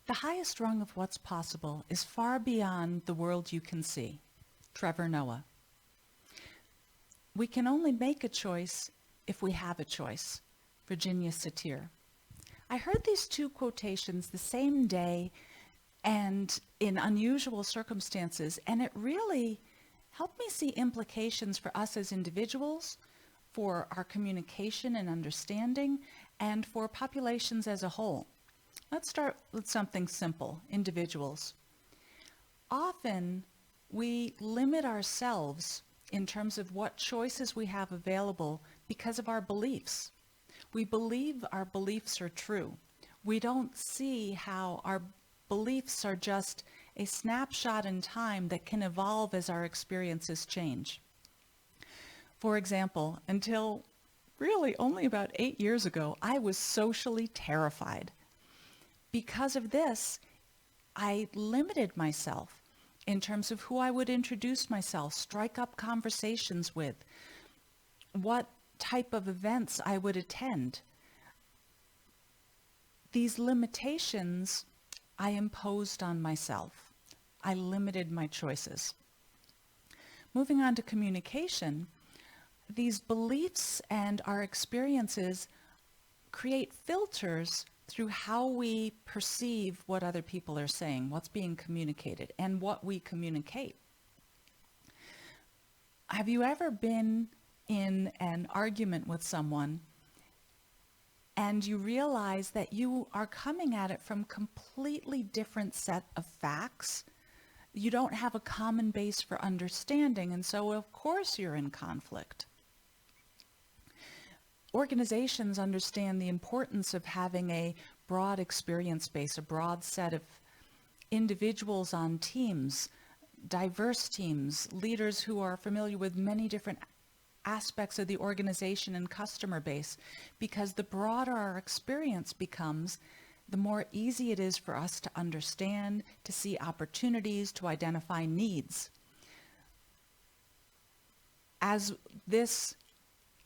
The highest rung of what's possible is far beyond the world you can see. Trevor Noah. We can only make a choice if we have a choice. Virginia Satir. I heard these two quotations the same day and in unusual circumstances, and it really helped me see implications for us as individuals, for our communication and understanding, and for populations as a whole. Let's start with something simple, individuals. Often we limit ourselves in terms of what choices we have available because of our beliefs. We believe our beliefs are true. We don't see how our beliefs are just a snapshot in time that can evolve as our experiences change. For example, until really only about 8 years ago, I was socially terrified. Because of this, I limited myself in terms of who I would introduce myself, strike up conversations with, what type of events I would attend. These limitations I imposed on myself. I limited my choices. Moving on to communication, these beliefs and our experiences create filters through how we perceive what other people are saying, what's being communicated, and what we communicate. Have you ever been in an argument with someone and you realize that you are coming at it from completely different set of facts? You don't have a common base for understanding, and so of course you're in conflict. Organizations understand the importance of having a broad experience base, a broad set of individuals on teams, diverse teams, leaders who are familiar with many different aspects of the organization and customer base, because the broader our experience becomes, the more easy it is for us to understand, to see opportunities, to identify needs. As this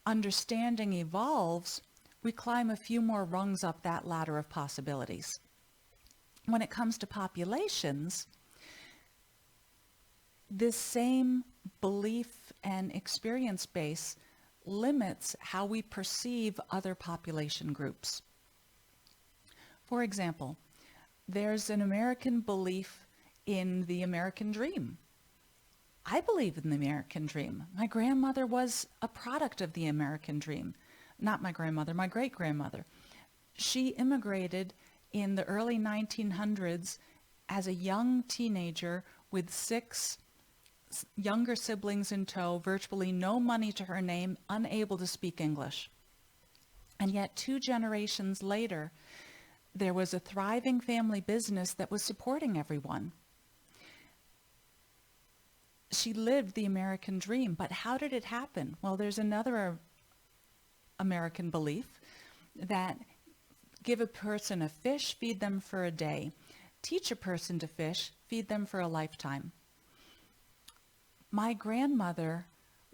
understanding evolves, we climb a few more rungs up that ladder of possibilities. When it comes to populations, this same belief and experience base limits how we perceive other population groups. For example, there's an American belief in the American dream. I believe in the American dream. My grandmother was a product of the American dream. Not my grandmother, my great-grandmother. She immigrated in the early 1900s as a young teenager with 6 younger siblings in tow, virtually no money to her name, unable to speak English. And yet 2 generations later, there was a thriving family business that was supporting everyone. She lived the American dream, but how did it happen? Well, there's another American belief that give a person a fish, feed them for a day. Teach a person to fish, feed them for a lifetime. My grandmother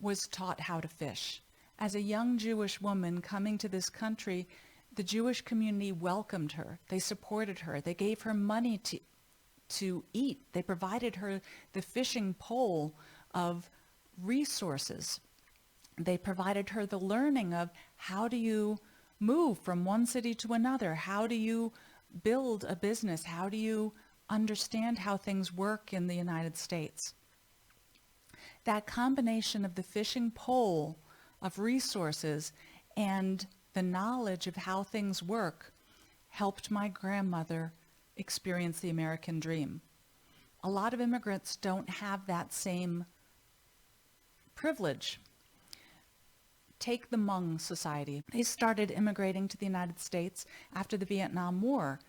was taught how to fish. As a young Jewish woman coming to this country, the Jewish community welcomed her. They supported her. They gave her money to eat. They provided her the fishing pole of resources. They provided her the learning of how do you move from one city to another? How do you build a business? How do you understand how things work in the United States? That combination of the fishing pole of resources and the knowledge of how things work helped my grandmother experience the American dream. A lot of immigrants don't have that same privilege. Take the Hmong society. They started immigrating to the United States after the Vietnam War.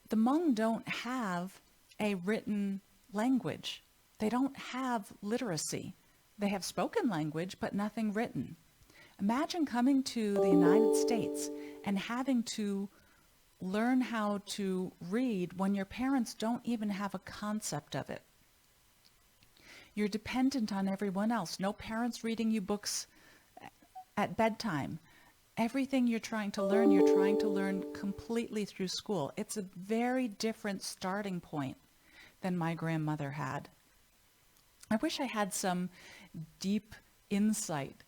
The Hmong don't have a written language. They don't have literacy. They have spoken language, but nothing written. Imagine coming to the United States and having to learn how to read when your parents don't even have a concept of it. You're dependent on everyone else. No parents reading you books at bedtime. Everything you're trying to learn completely through school. It's a very different starting point than my grandmother had. I wish I had some deep insight,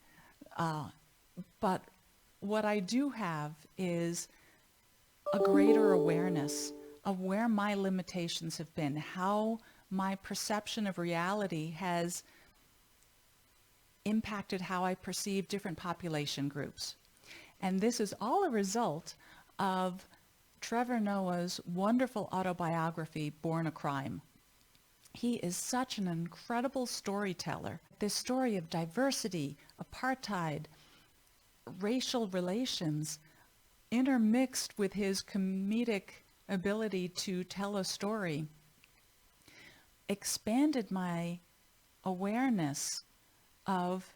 but what I do have is a greater awareness of where my limitations have been, how my perception of reality has impacted how I perceive different population groups. And this is all a result of Trevor Noah's wonderful autobiography, Born a Crime. He is such an incredible storyteller. This story of diversity, apartheid, racial relations, intermixed with his comedic ability to tell a story, expanded my awareness of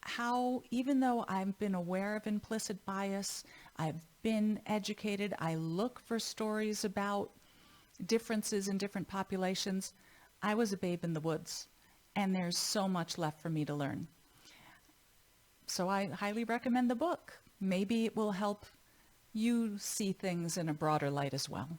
how, even though I've been aware of implicit bias, I've been educated, I look for stories about differences in different populations, I was a babe in the woods, and there's so much left for me to learn. So I highly recommend the book. Maybe it will help you see things in a broader light as well.